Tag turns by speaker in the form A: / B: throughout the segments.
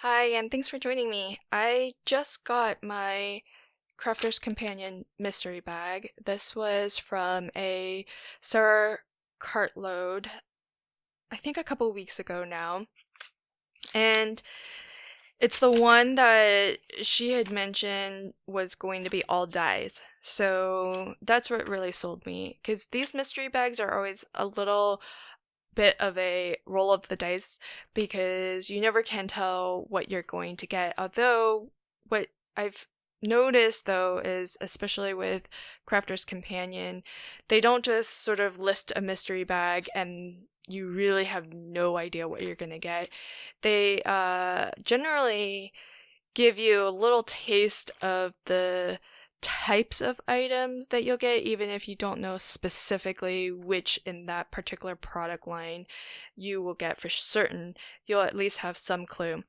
A: Hi, and thanks for joining me. I just got my Crafter's Companion mystery bag. This was from a Sara Cartload, I think a couple weeks ago now. And it's the one that she had mentioned was going to be all dies. So that's what really sold me. Because these mystery bags are always a little bit of a roll of the dice because you never can tell what you're going to get. Although, what I've noticed though is, especially with Crafter's Companion, they don't just sort of list a mystery bag and you really have no idea what you're going to get. They generally give you a little taste of the types of items that you'll get, even if you don't know specifically which in that particular product line you will get for certain. You'll at least have some clue.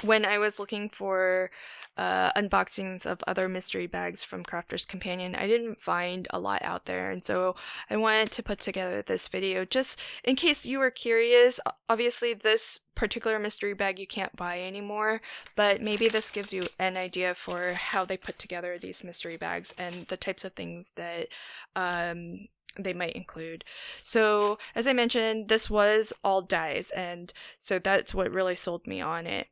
A: When I was looking for unboxings of other mystery bags from Crafter's Companion, I didn't find a lot out there, and so I wanted to put together this video just in case you were curious. Obviously, this particular mystery bag you can't buy anymore, but maybe this gives you an idea for how they put together these mystery bags and the types of things that they might include. So, as I mentioned, this was all dies, and so that's what really sold me on it.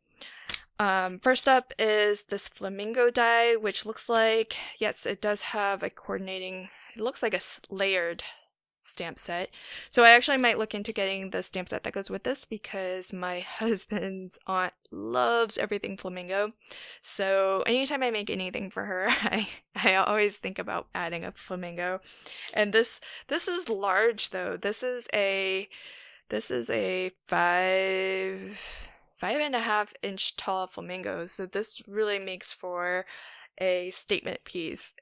A: First up is this Flamingo Die, which looks like, yes, it does have a coordinating, it looks like a layered stamp set. So I actually might look into getting the stamp set that goes with this because my husband's aunt loves everything flamingo. So anytime I make anything for her, I always think about adding a flamingo. And this is large though. This is a 5.5 inch tall flamingo, so this really makes for a statement piece.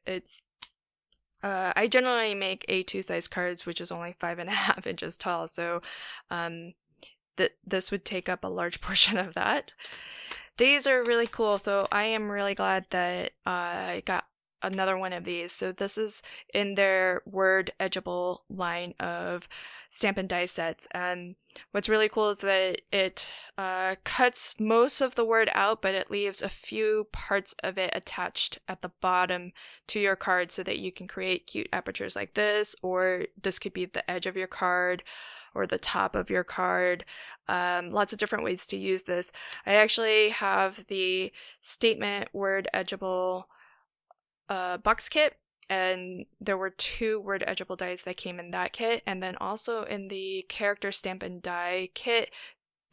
A: I generally make A2 size cards, which is only 5.5 inches tall, so this would take up a large portion of that. These are really cool, so I am really glad that I got another one of these. So this is in their word edgeable line of stamp and die sets, and what's really cool is that it cuts most of the word out, but it leaves a few parts of it attached at the bottom to your card so that you can create cute apertures like this, or this could be the edge of your card or the top of your card. Lots of different ways to use this. I actually have the statement word edgeable box kit, and there were 2 word edgeable dies that came in that kit, and then also in the character stamp and die kit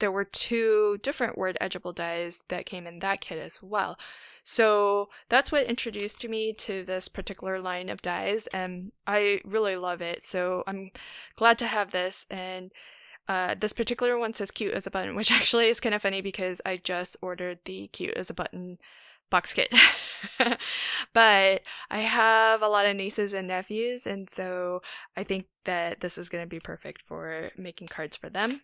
A: there were 2 different word edgeable dies that came in that kit as well. So that's what introduced me to this particular line of dies, and I really love it, so I'm glad to have this. And this particular one says cute as a button, which actually is kind of funny because I just ordered the cute as a button box kit. But I have a lot of nieces and nephews, and so I think that this is going to be perfect for making cards for them.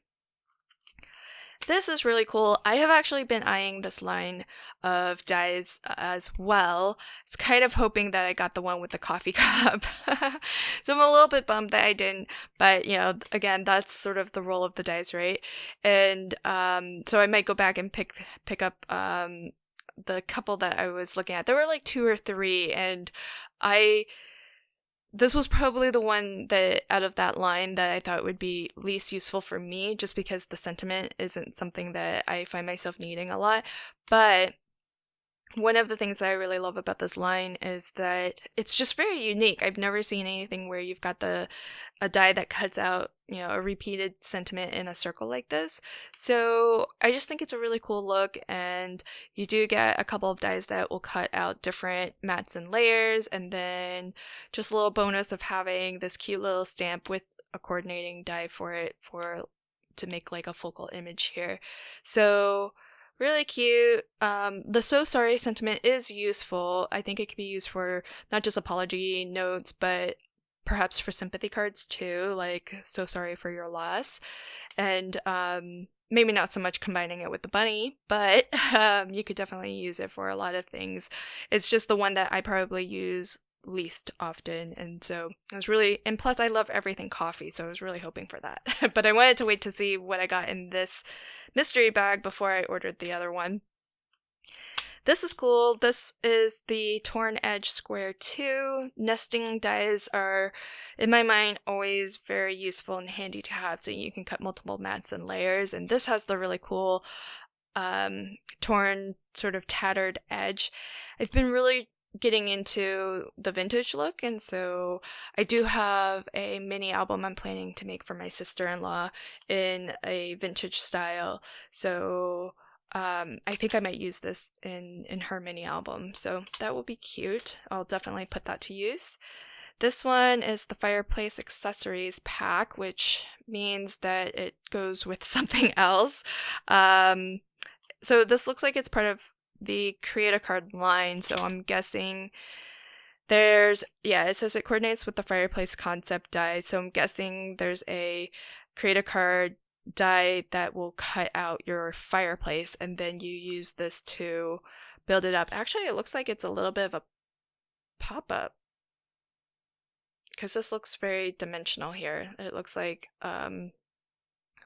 A: This is really cool. I have actually been eyeing this line of dies as well. It's kind of hoping that I got the one with the coffee cup. So I'm a little bit bummed that I didn't, but again, that's sort of the roll of the dice, right? And so I might go back and pick up the couple that I was looking at. There were like 2 or 3, and this was probably the one that out of that line that I thought would be least useful for me, just because the sentiment isn't something that I find myself needing a lot. But one of the things that I really love about this line is that it's just very unique. I've never seen anything where you've got a die that cuts out, a repeated sentiment in a circle like this. So I just think it's a really cool look, and you do get a couple of dies that will cut out different mats and layers, and then just a little bonus of having this cute little stamp with a coordinating die for it to make like a focal image here. So really cute. The so sorry sentiment is useful. I think it could be used for not just apology notes, but perhaps for sympathy cards too, like so sorry for your loss. And maybe not so much combining it with the bunny, but you could definitely use it for a lot of things. It's just the one that I probably use least often. And so I was really, and plus I love everything coffee, so I was really hoping for that. But I wanted to wait to see what I got in this mystery bag before I ordered the other one. This is cool. This is the Torn Edge Square 2. Nesting dies are, in my mind, always very useful and handy to have, so you can cut multiple mats and layers. And this has the really cool torn, sort of tattered edge. I've been really getting into the vintage look, and so I do have a mini album I'm planning to make for my sister-in-law in a vintage style. So I think I might use this in her mini album, so that will be cute. I'll definitely put that to use. This one is the Fireplace accessories pack, which means that it goes with something else. So this looks like it's part of the Create a Card line, so I'm guessing it says it coordinates with the Fireplace concept die, so I'm guessing there's a Create a Card die that will cut out your fireplace, and then you use this to build it up. Actually, it looks like it's a little bit of a pop-up, because this looks very dimensional here. It looks like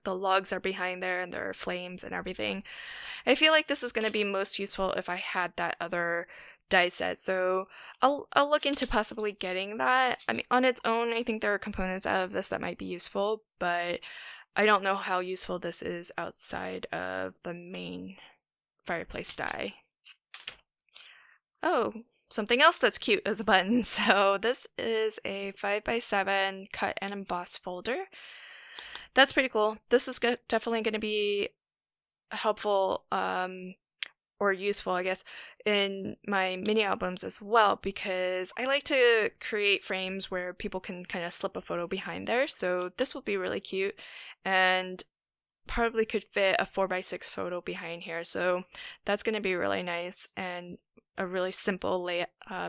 A: the logs are behind there and there are flames and everything. I feel like this is going to be most useful if I had that other die set, so I'll look into possibly getting that. I mean, on its own, I think there are components out of this that might be useful, but I don't know how useful this is outside of the main fireplace die. Oh, something else that's cute as a button. So this is a 5x7 cut and emboss folder. That's pretty cool. This is definitely going to be helpful or useful, I guess, in my mini albums as well, because I like to create frames where people can kind of slip a photo behind there. So this will be really cute and probably could fit a 4x6 photo behind here. So that's going to be really nice and a really simple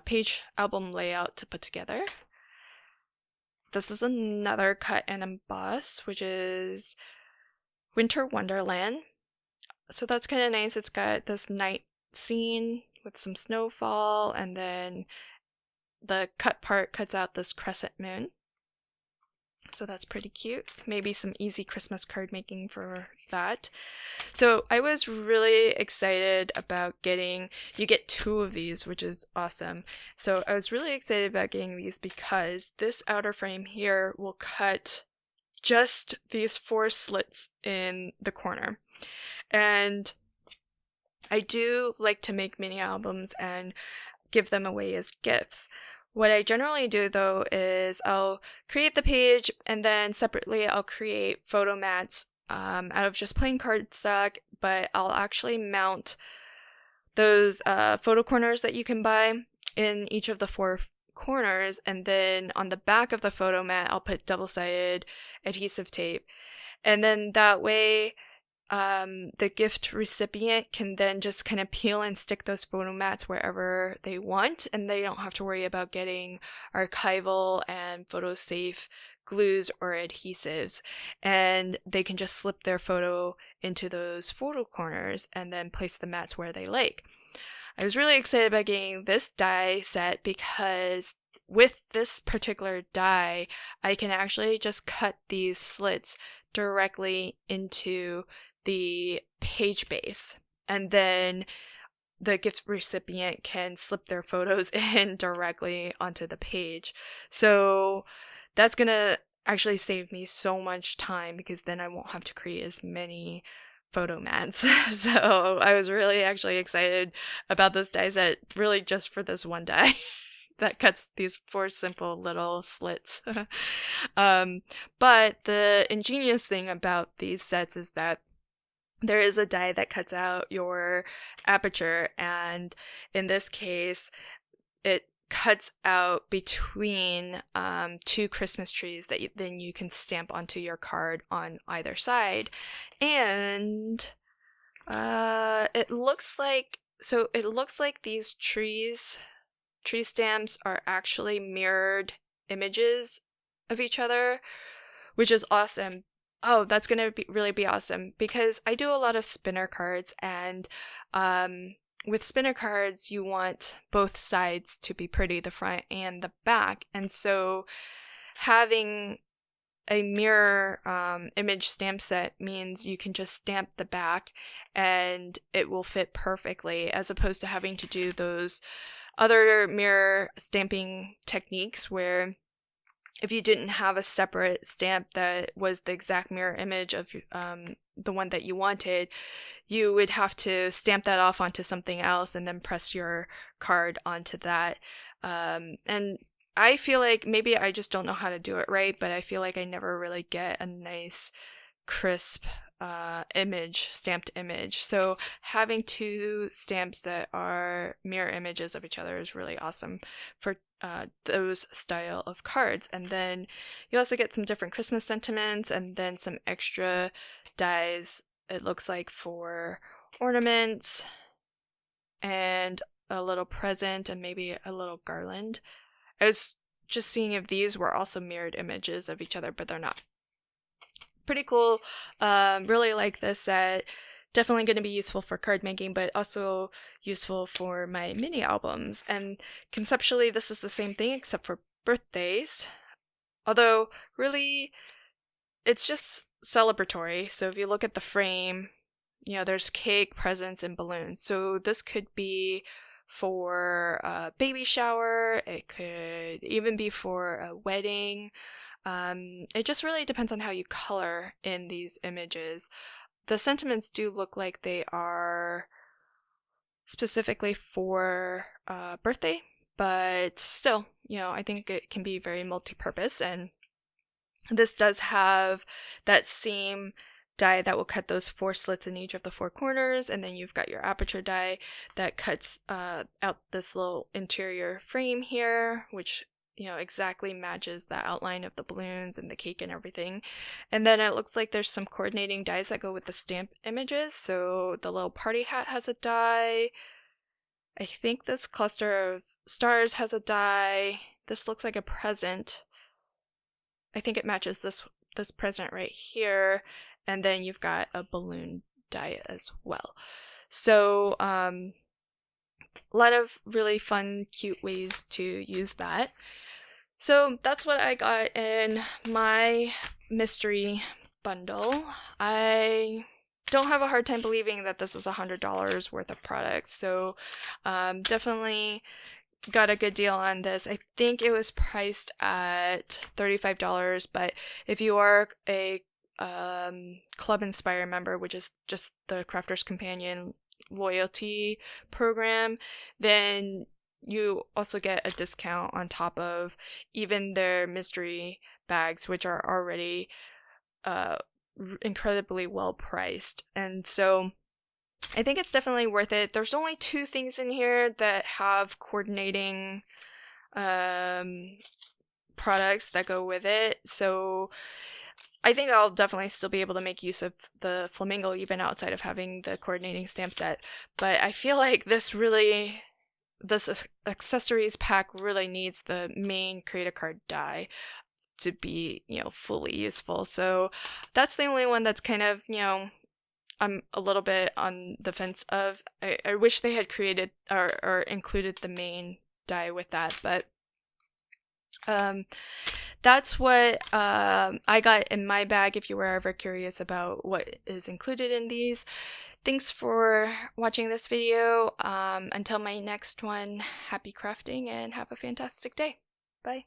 A: page album layout to put together. This is another cut and emboss, which is Winter Wonderland. So that's kind of nice. It's got this night scene with some snowfall, and then the cut part cuts out this crescent moon. So that's pretty cute. Maybe some easy Christmas card making for that. So I was really excited about you get 2 of these, which is awesome. So I was really excited about getting these because this outer frame here will cut just these 4 slits in the corner. And I do like to make mini albums and give them away as gifts. What I generally do, though, is I'll create the page, and then separately I'll create photo mats out of just plain cardstock, but I'll actually mount those photo corners that you can buy in each of the 4 corners, and then on the back of the photo mat I'll put double-sided adhesive tape. And then that way the gift recipient can then just kind of peel and stick those photo mats wherever they want, and they don't have to worry about getting archival and photo safe glues or adhesives, and they can just slip their photo into those photo corners and then place the mats where they like. I was really excited about getting this die set because with this particular die, I can actually just cut these slits directly into the page base, and then the gift recipient can slip their photos in directly onto the page. So that's gonna actually save me so much time, because then I won't have to create as many photo mats. So I was really actually excited about this die set, really just for this one die that cuts these 4 simple little slits. But the ingenious thing about these sets is that there is a die that cuts out your aperture, and in this case, it cuts out between 2 Christmas trees that then you can stamp onto your card on either side. And it looks like these tree stamps are actually mirrored images of each other, which is awesome. Oh, that's going to really be awesome, because I do a lot of spinner cards, and with spinner cards, you want both sides to be pretty, the front and the back. And so having a mirror image stamp set means you can just stamp the back and it will fit perfectly, as opposed to having to do those other mirror stamping techniques where if you didn't have a separate stamp that was the exact mirror image of the one that you wanted, you would have to stamp that off onto something else and then press your card onto that. And I feel like maybe I just don't know how to do it right, but I feel like I never really get a nice, crisp stamped image. So having two stamps that are mirror images of each other is really awesome for those style of cards. And then you also get some different Christmas sentiments and then some extra dies, it looks like, for ornaments and a little present and maybe a little garland. I was just seeing if these were also mirrored images of each other, but they're not. Pretty cool. Really like this set. Definitely going to be useful for card making, but also useful for my mini albums. And conceptually, this is the same thing except for birthdays. Although, really, it's just celebratory. So if you look at the frame, there's cake, presents, and balloons. So this could be for a baby shower. It could even be for a wedding. It just really depends on how you color in these images. The sentiments do look like they are specifically for birthday, but still, I think it can be very multi-purpose. And this does have that same die that will cut those 4 slits in each of the 4 corners, and then you've got your aperture die that cuts out this little interior frame here, which exactly matches the outline of the balloons and the cake and everything. And then it looks like there's some coordinating dies that go with the stamp images. So the little party hat has a die. I think this cluster of stars has a die. This looks like a present. I think it matches this present right here. And then you've got a balloon die as well. So a lot of really fun, cute ways to use that. So that's what I got in my mystery bundle. I don't have a hard time believing that this is $100 worth of products. So definitely got a good deal on this. I think it was priced at $35, but if you are a Club Inspire member, which is just the Crafter's Companion loyalty program, then you also get a discount on top of even their mystery bags, which are already incredibly well priced. And so I think it's definitely worth it. There's only 2 things in here that have coordinating products that go with it. So I think I'll definitely still be able to make use of the Flamingo even outside of having the coordinating stamp set. But I feel like this accessories pack really needs the main Create a Card die to be, fully useful. So that's the only one that's kind of, I'm a little bit on the fence of. I wish they had created or included the main die with that, but that's what I got in my bag if you were ever curious about what is included in these. Thanks for watching this video. Until my next one, happy crafting and have a fantastic day. Bye.